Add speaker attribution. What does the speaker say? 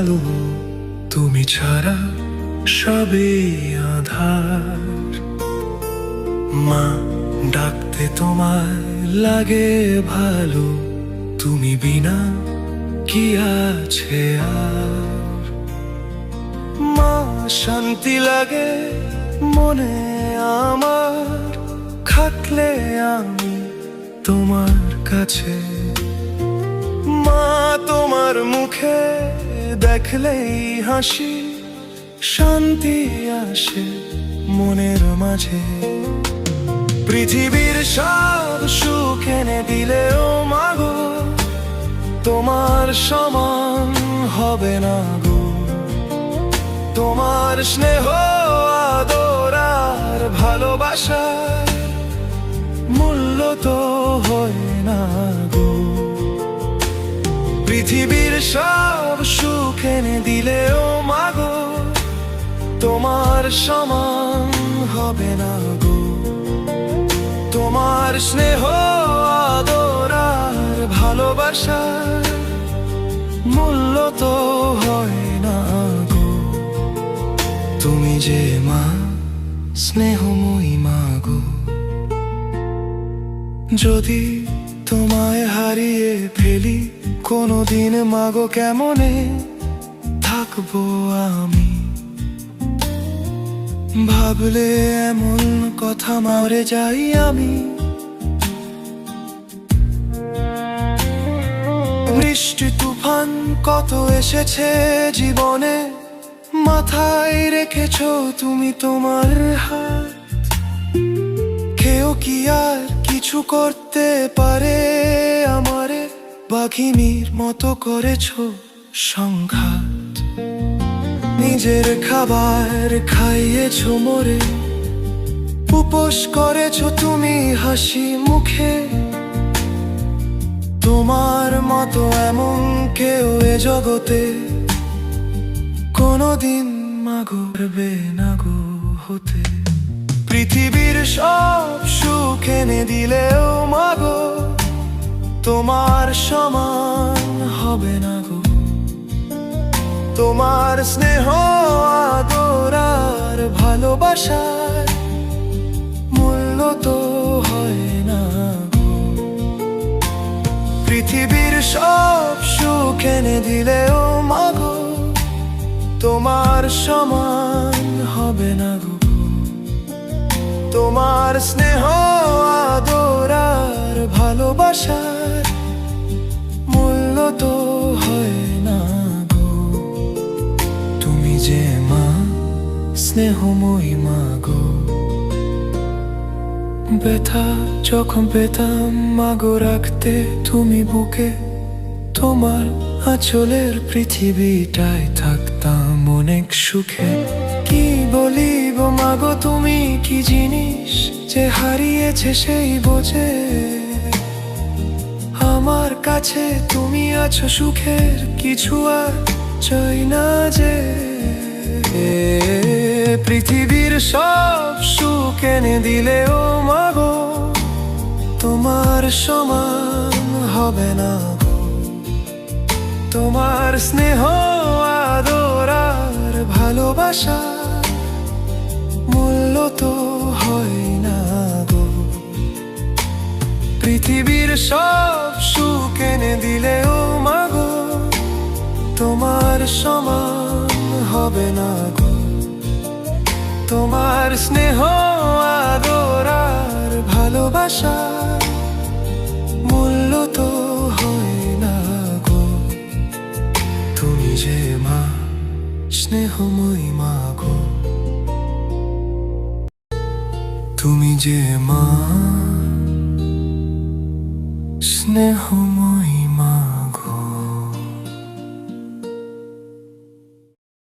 Speaker 1: আলো, তুমি ছাড়া সবে আধার। মা ডাকতে তোমায় লাগে ভালো, তুমি বিনা কি আছে আর। মা শান্তি লাগে মনে আমার, থাকলে আমি তোমার কাছে। মা তোমার মুখে দেখলেই হাসি, শান্তি আসে মনের মাঝে। পৃথিবীর সব সুখ এনে দিলেও মাগো, তোমার সমান হবে না গো। তোমার স্নেহ আদর আর ভালোবাসার মূল্য তো হয় না গো। পৃথিবীর সব সুখ এনে দিলেও মাগো, তোমার সমান হবে না গো। তোমার স্নেহ আদর আর ভালোবাসার মূল্য তো হয় না গো। তুমি যে মা, স্নেহময়ী মা গো। যদি তোমায় হারিয়ে ফেলি কোনোদিন মাগো, কেমনে থাকবো আমি? ভাবলে এমন কথা মরে যাই আমি। বৃষ্টি তুফান কত এসেছে জীবনে, মাথায় রেখেছো তুমি তোমার হাত। কেউ কি আর কিছু করতে পারে আমারে? বাঘিনীর মতো করেছো সংঘাত। নিজের খাবার খাইয়েছো মোরে, উপোস করেছো তুমি হাসি মুখে। তোমার মতো এমন কেউ এ জগতে কোনোদিন মাগো পারবে না গো হতে। পৃথিবীর সব সুখ এনে দিলেও মাগো, তোমার সমান হবে না গো। তোমার স্নেহ আদর আর ভালোবাসার মূল্য তো হয় না গো। পৃথিবীর সব সুখ এনে দিলেও মাগো, তোমার সমান হবে না গো। তোমার স্নেহ আদর আর ভালোবাসার মূল্য তো হয় না গো। তুমি যে মা, স্নেহময়ী মা গো। ব্যথা যখন পেতাম মাগো রাখতে তুমি বুকে, তোমার আঁচলের পৃথিবীটায় থাকতাম অনেক সুখে। কি বলিব মাগো, তুমি কি জিনিস যে হারিয়েছে সেই বোঝে। আমার কাছে তুমি আছো সুখের কিছু আর চাই না যে। পৃথিবীর সব সুখ এনে দিলেও মাগো, তোমার সমান হবে না গো। তোমার স্নেহ আদর আর ভালোবাসা মূল্য তো হয় না গো। পৃথিবীর সব সুখ এনে দিলেও মাগো, তোমার সমান হবে না গো। তোমার স্নেহ আদর আর ভালোবাসা মূল্য তো হয় না গো। তুমি যে মা, স্নেহময়ী মা গো। তুমি যে মা, স্নেহময়ী।